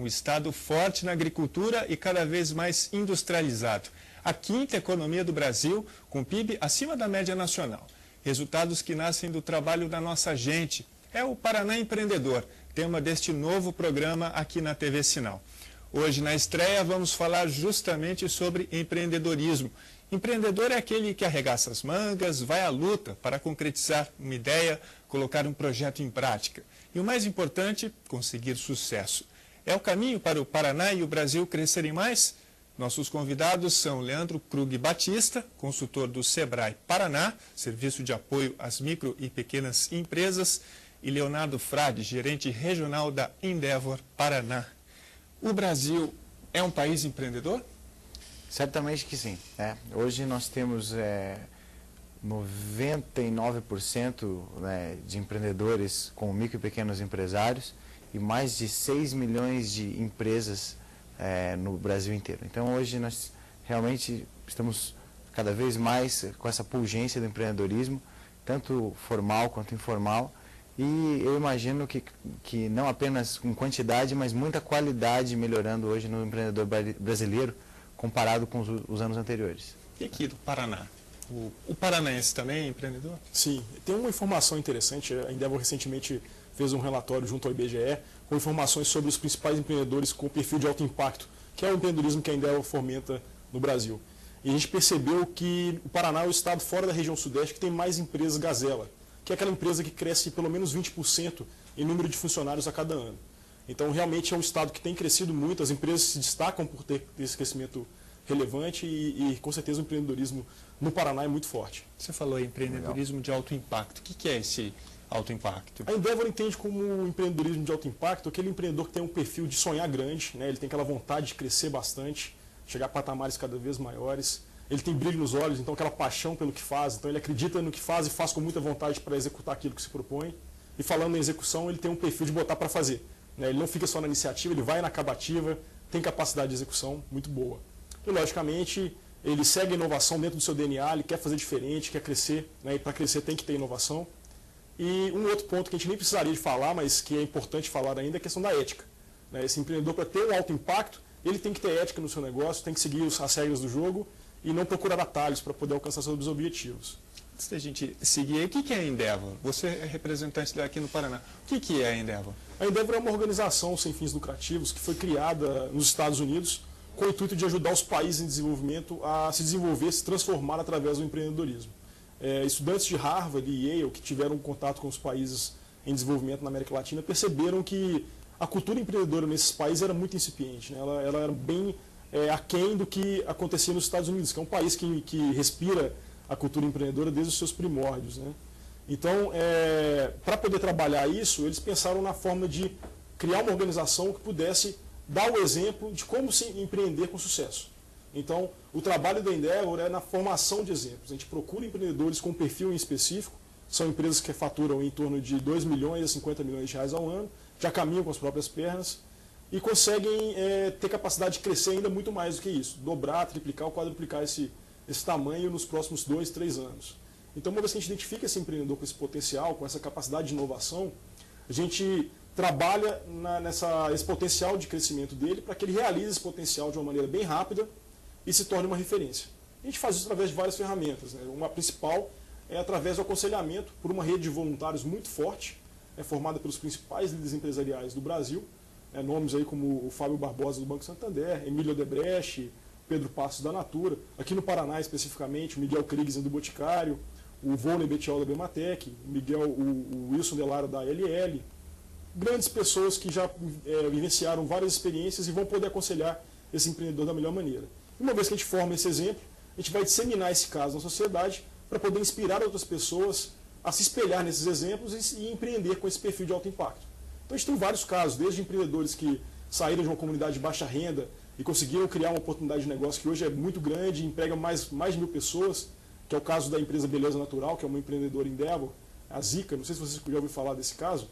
um estado forte na agricultura e cada vez mais industrializado. A quinta economia do Brasil, com PIB acima da média nacional. Resultados que nascem do trabalho da nossa gente. É o Paraná Empreendedor, tema deste novo programa aqui na TV Sinal. Hoje, na estreia, vamos falar justamente sobre empreendedorismo. Empreendedor é aquele que arregaça as mangas, vai à luta para concretizar uma ideia, colocar um projeto em prática. E o mais importante, conseguir sucesso. É o caminho para o Paraná e o Brasil crescerem mais? Nossos convidados são Leandro Krug Batista, consultor do Sebrae Paraná, Serviço de Apoio às Micro e Pequenas Empresas, e Leonardo Frade, gerente regional da Endeavor Paraná. O Brasil é um país empreendedor? Certamente que sim. Hoje nós temos 99% de empreendedores com micro e pequenos empresários e mais de 6 milhões de empresas no Brasil inteiro. Então hoje nós realmente estamos cada vez mais com essa pungência do empreendedorismo, tanto formal quanto informal, e eu imagino que não apenas com quantidade, mas muita qualidade melhorando hoje no empreendedor brasileiro comparado com os anos anteriores. E aqui do Paraná? O paranaense também é empreendedor? Sim, tem uma informação interessante. A Endeavor recentemente fez um relatório junto ao IBGE com informações sobre os principais empreendedores com perfil de alto impacto, que é o empreendedorismo que a Endeavor fomenta no Brasil. E a gente percebeu que o Paraná é o estado fora da região sudeste que tem mais empresas gazela, que é aquela empresa que cresce pelo menos 20% em número de funcionários a cada ano. Então, realmente é um estado que tem crescido muito, as empresas se destacam por ter esse crescimento relevante e com certeza, o empreendedorismo no Paraná é muito forte. Você falou em empreendedorismo de alto impacto. O que é esse alto impacto? A Endeavor entende como empreendedorismo de alto impacto aquele empreendedor que tem um perfil de sonhar grande, ele tem aquela vontade de crescer bastante, chegar a patamares cada vez maiores. Ele tem brilho nos olhos, então aquela paixão pelo que faz, então ele acredita no que faz e faz com muita vontade para executar aquilo que se propõe. E falando em execução, ele tem um perfil de botar para fazer. Ele não fica só na iniciativa, ele vai na acabativa, tem capacidade de execução muito boa. E, logicamente, ele segue a inovação dentro do seu DNA, ele quer fazer diferente, quer crescer, e para crescer tem que ter inovação. E um outro ponto que a gente nem precisaria de falar, mas que é importante falar ainda, é a questão da ética. Esse empreendedor, para ter um alto impacto, ele tem que ter ética no seu negócio, tem que seguir as regras do jogo e não procurar atalhos para poder alcançar seus objetivos. Antes da gente seguir, o que é a Endeavor? Você é representante daqui no Paraná. O que é a Endeavor? A Endeavor é uma organização sem fins lucrativos que foi criada nos Estados Unidos com o intuito de ajudar os países em desenvolvimento a se desenvolver, se transformar através do empreendedorismo. Estudantes de Harvard e Yale que tiveram contato com os países em desenvolvimento na América Latina perceberam que a cultura empreendedora nesses países era muito incipiente, ela era bem aquém do que acontecia nos Estados Unidos, que é um país que respira a cultura empreendedora desde os seus primórdios. Então, para poder trabalhar isso, eles pensaram na forma de criar uma organização que pudesse dar o exemplo de como se empreender com sucesso. Então, o trabalho da Endeavor é na formação de exemplos. A gente procura empreendedores com um perfil em específico, são empresas que faturam em torno de 2 milhões a 50 milhões de reais ao ano, já caminham com as próprias pernas e conseguem ter capacidade de crescer ainda muito mais do que isso, dobrar, triplicar ou quadruplicar esse tamanho nos próximos 2, 3 anos. Então, uma vez que a gente identifica esse empreendedor com esse potencial, com essa capacidade de inovação, a gente trabalha nesse potencial de crescimento dele para que ele realize esse potencial de uma maneira bem rápida e se torne uma referência. A gente faz isso através de várias ferramentas. Uma principal é através do aconselhamento por uma rede de voluntários muito forte, formada pelos principais líderes empresariais do Brasil, nomes aí como o Fábio Barbosa do Banco Santander, Emílio Odebrecht, Pedro Passos da Natura, aqui no Paraná especificamente, o Miguel Kriegs do Boticário, o Volney Betiol da Bematec, o Wilson Delara da LL, grandes pessoas que já vivenciaram várias experiências e vão poder aconselhar esse empreendedor da melhor maneira. Uma vez que a gente forma esse exemplo, a gente vai disseminar esse caso na sociedade para poder inspirar outras pessoas a se espelhar nesses exemplos e empreender com esse perfil de alto impacto. Então a gente tem vários casos, desde empreendedores que saíram de uma comunidade de baixa renda e conseguiram criar uma oportunidade de negócio que hoje é muito grande, emprega mais de 1.000 pessoas, que é o caso da empresa Beleza Natural, que é uma empreendedora Endeavor, a Zica, não sei se vocês já ouviram falar desse caso,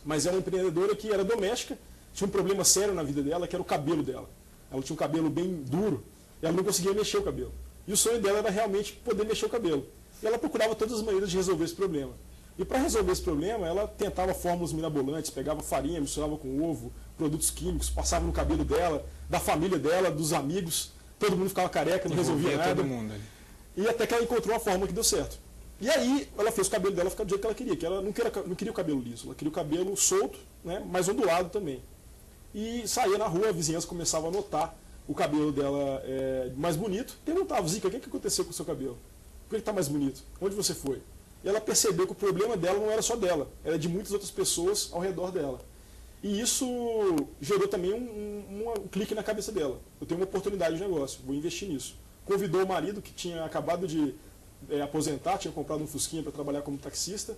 mas é uma empreendedora que era doméstica, tinha um problema sério na vida dela, que era o cabelo dela. Ela tinha um cabelo bem duro e ela não conseguia mexer o cabelo. E o sonho dela era realmente poder mexer o cabelo. E ela procurava todas as maneiras de resolver esse problema. E para resolver esse problema, ela tentava fórmulas mirabolantes, pegava farinha, misturava com ovo, produtos químicos, passava no cabelo dela, da família dela, dos amigos, todo mundo ficava careca, não resolvia nada. Todo mundo ali. E até que ela encontrou uma fórmula que deu certo. E aí ela fez o cabelo dela ficar do jeito que ela queria, que ela não queria o cabelo liso, ela queria o cabelo solto, né, mas ondulado também. E saía na rua, a vizinhança começava a notar o cabelo dela mais bonito, perguntava: Zica, o que aconteceu com o seu cabelo? Por que ele está mais bonito? Onde você foi? E ela percebeu que o problema dela não era só dela, era de muitas outras pessoas ao redor dela. E isso gerou também um clique na cabeça dela. Eu tenho uma oportunidade de negócio, vou investir nisso. Convidou o marido, que tinha acabado de aposentar, tinha comprado um Fusquinha para trabalhar como taxista,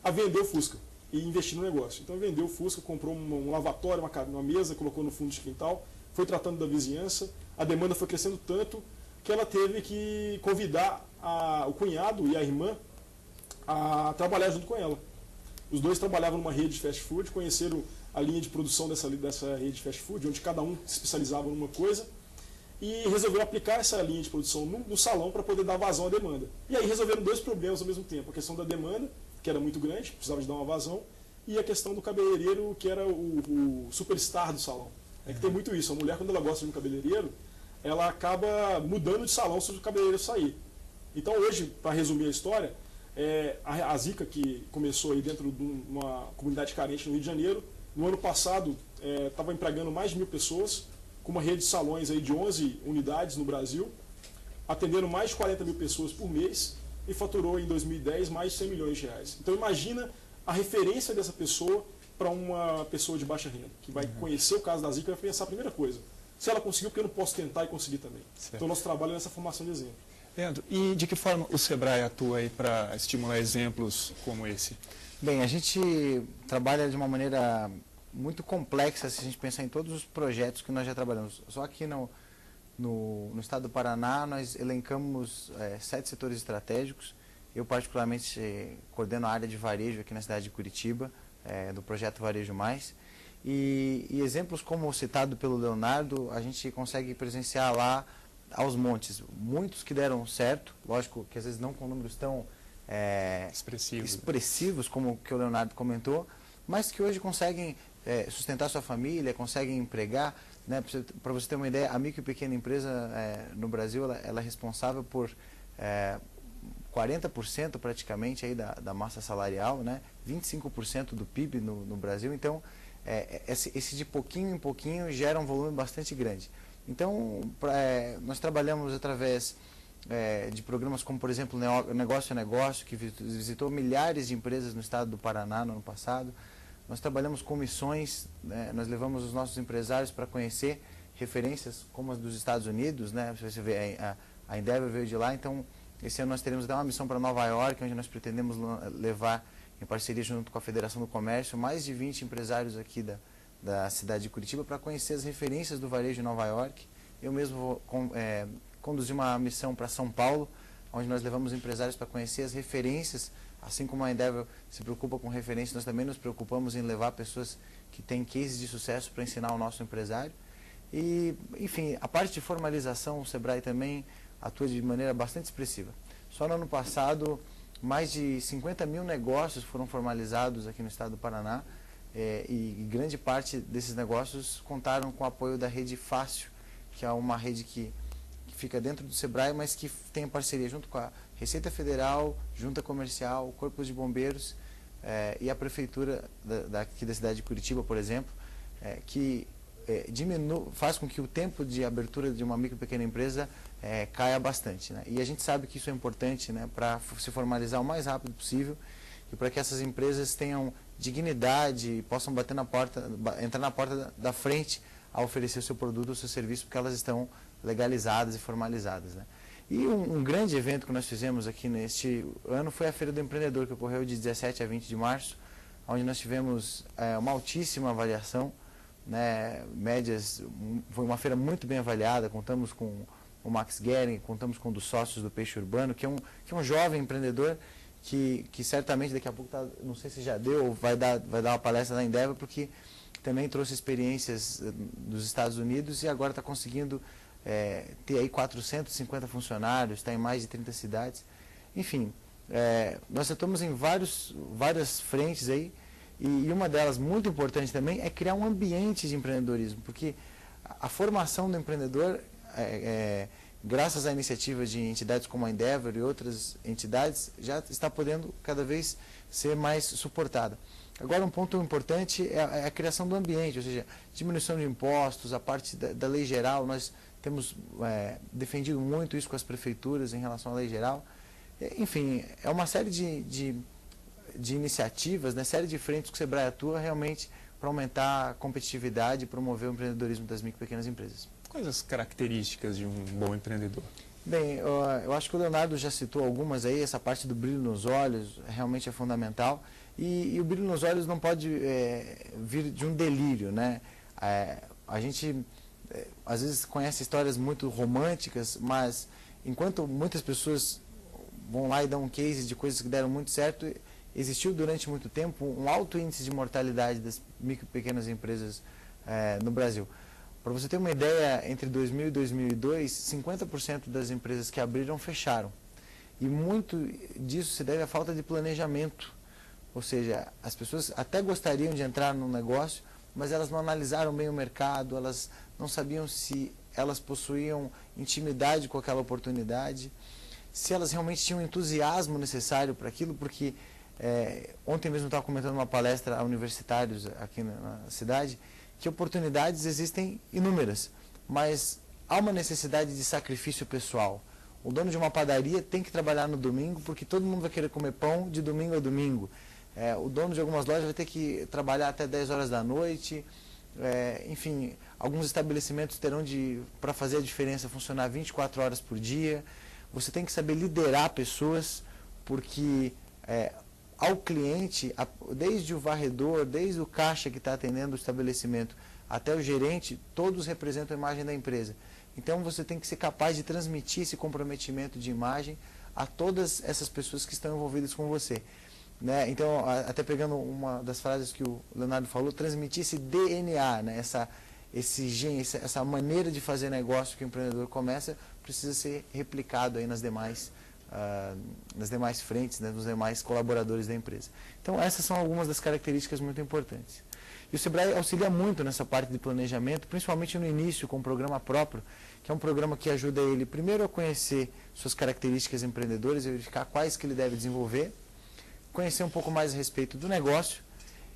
a vender o Fusca e investir no negócio. Então vendeu o Fusca, comprou um lavatório, uma mesa, colocou no fundo de quintal, foi tratando da vizinhança, a demanda foi crescendo tanto que ela teve que convidar o cunhado e a irmã a trabalhar junto com ela. Os dois trabalhavam numa rede de fast food, conheceram a linha de produção dessa rede de fast food, onde cada um se especializava numa coisa, e resolveram aplicar essa linha de produção no salão para poder dar vazão à demanda. E aí resolveram dois problemas ao mesmo tempo: a questão da demanda, que era muito grande, precisava de dar uma vazão, e a questão do cabeleireiro, que era o superstar do salão. É que tem muito isso, a mulher, quando ela gosta de um cabeleireiro, ela acaba mudando de salão se o cabeleireiro sair. Então hoje, para resumir a história, a Zica, que começou aí dentro de uma comunidade carente no Rio de Janeiro, no ano passado estava empregando mais de 1.000 pessoas, com uma rede de salões aí de 11 unidades no Brasil, atendendo mais de 40 mil pessoas por mês, e faturou em 2010 mais de 100 milhões de reais. Então imagina a referência dessa pessoa para uma pessoa de baixa renda, que vai conhecer o caso da Zica e vai pensar a primeira coisa: se ela conseguiu, porque eu não posso tentar e conseguir também. Certo. Então nosso trabalho é nessa formação de exemplo. Leandro, e de que forma o Sebrae atua aí para estimular exemplos como esse? Bem, a gente trabalha de uma maneira muito complexa se a gente pensar em todos os projetos que nós já trabalhamos. Só aqui no estado do Paraná nós elencamos 7 setores estratégicos. Eu particularmente coordeno a área de varejo aqui na cidade de Curitiba, do projeto Varejo Mais. E exemplos como o citado pelo Leonardo, a gente consegue presenciar lá aos montes. Muitos que deram certo, lógico que às vezes não com números tão expressivos como o que o Leonardo comentou, mas que hoje conseguem sustentar sua família, conseguem empregar. Né? Para você ter uma ideia, a micro e pequena empresa no Brasil ela é responsável por 40% praticamente aí da massa salarial, né? 25% do PIB no Brasil. Então, esse de pouquinho em pouquinho gera um volume bastante grande. Então, nós trabalhamos através de programas como, por exemplo, Negócio é Negócio, que visitou milhares de empresas no estado do Paraná no ano passado. Nós trabalhamos com missões, né? Nós levamos os nossos empresários para conhecer referências como as dos Estados Unidos, né? Você vê, a Endeavor veio de lá. Então, esse ano nós teremos até uma missão para Nova York, onde nós pretendemos levar, em parceria junto com a Federação do Comércio, mais de 20 empresários aqui da cidade de Curitiba para conhecer as referências do varejo em Nova York. Eu mesmo vou conduzir uma missão para São Paulo, onde nós levamos empresários para conhecer as referências. Assim como a Endeavor se preocupa com referências, nós também nos preocupamos em levar pessoas que têm cases de sucesso para ensinar o nosso empresário. E, enfim, a parte de formalização, o Sebrae também atua de maneira bastante expressiva. Só no ano passado, mais de 50 mil negócios foram formalizados aqui no estado do Paraná, e grande parte desses negócios contaram com o apoio da Rede Fácil, que é uma rede que fica dentro do Sebrae, mas que tem parceria junto com a Receita Federal, Junta Comercial, Corpo de Bombeiros e a Prefeitura daqui da cidade de Curitiba, por exemplo, que faz com que o tempo de abertura de uma micro e pequena empresa caia bastante. Né? E a gente sabe que isso é importante, né, para se formalizar o mais rápido possível e para que essas empresas tenham dignidade e possam entrar na porta da frente a oferecer o seu produto ou o seu serviço, porque elas estão legalizadas e formalizadas. Né? E um grande evento que nós fizemos aqui neste ano foi a Feira do Empreendedor, que ocorreu de 17 a 20 de março, onde nós tivemos uma altíssima avaliação, né, médias. Foi uma feira muito bem avaliada. Contamos com o Max Guerin, contamos com um dos sócios do Peixe Urbano, que é um jovem empreendedor que certamente daqui a pouco, não sei se já deu ou vai dar uma palestra na Endeavor, porque também trouxe experiências dos Estados Unidos e agora está conseguindo ter aí 450 funcionários, está em mais de 30 cidades. Enfim, nós atuamos em várias frentes aí, e uma delas muito importante também é criar um ambiente de empreendedorismo, porque a formação do empreendedor, graças à iniciativa de entidades como a Endeavor e outras entidades, já está podendo cada vez ser mais suportada. Agora, um ponto importante é a criação do ambiente, ou seja, diminuição de impostos, a parte da lei geral. Nós temos defendido muito isso com as prefeituras em relação à lei geral. Enfim, é uma série de iniciativas, né, série de frentes que o SEBRAE atua realmente para aumentar a competitividade e promover o empreendedorismo das micro e pequenas empresas. Quais as características de um bom empreendedor? Bem, eu acho que o Leonardo já citou algumas aí, essa parte do brilho nos olhos realmente é fundamental. E o brilho nos olhos não pode vir de um delírio, né? A gente às vezes conhece histórias muito românticas, mas enquanto muitas pessoas vão lá e dão um case de coisas que deram muito certo, existiu durante muito tempo um alto índice de mortalidade das micro e pequenas empresas no Brasil. Para você ter uma ideia, entre 2000 e 2002, 50% das empresas que abriram fecharam. E muito disso se deve à falta de planejamento. Ou seja, as pessoas até gostariam de entrar no negócio, mas elas não analisaram bem o mercado, elas não sabiam se elas possuíam intimidade com aquela oportunidade, se elas realmente tinham o entusiasmo necessário para aquilo, porque ontem mesmo eu estava comentando uma palestra a universitários aqui na cidade, que oportunidades existem inúmeras, mas há uma necessidade de sacrifício pessoal. O dono de uma padaria tem que trabalhar no domingo, porque todo mundo vai querer comer pão de domingo a domingo. O dono de algumas lojas vai ter que trabalhar até 10 horas da noite. Enfim, alguns estabelecimentos terão para fazer a diferença, funcionar 24 horas por dia. Você tem que saber liderar pessoas, porque ao cliente, desde o varredor, desde o caixa que está atendendo o estabelecimento, até o gerente, todos representam a imagem da empresa. Então você tem que ser capaz de transmitir esse comprometimento de imagem a todas essas pessoas que estão envolvidas com você. Né? Então, até pegando uma das frases que o Leonardo falou, transmitir esse DNA, né? Essa maneira de fazer negócio que o empreendedor começa, precisa ser replicado aí nas demais frentes, né? Nos demais colaboradores da empresa. Então, essas são algumas das características muito importantes. E o SEBRAE auxilia muito nessa parte de planejamento, principalmente no início, com um programa próprio, que é um programa que ajuda ele, primeiro, a conhecer suas características empreendedoras, verificar quais que ele deve desenvolver, conhecer um pouco mais a respeito do negócio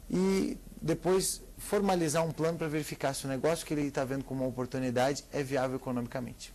e depois formalizar um plano para verificar se o negócio que ele está vendo como uma oportunidade é viável economicamente.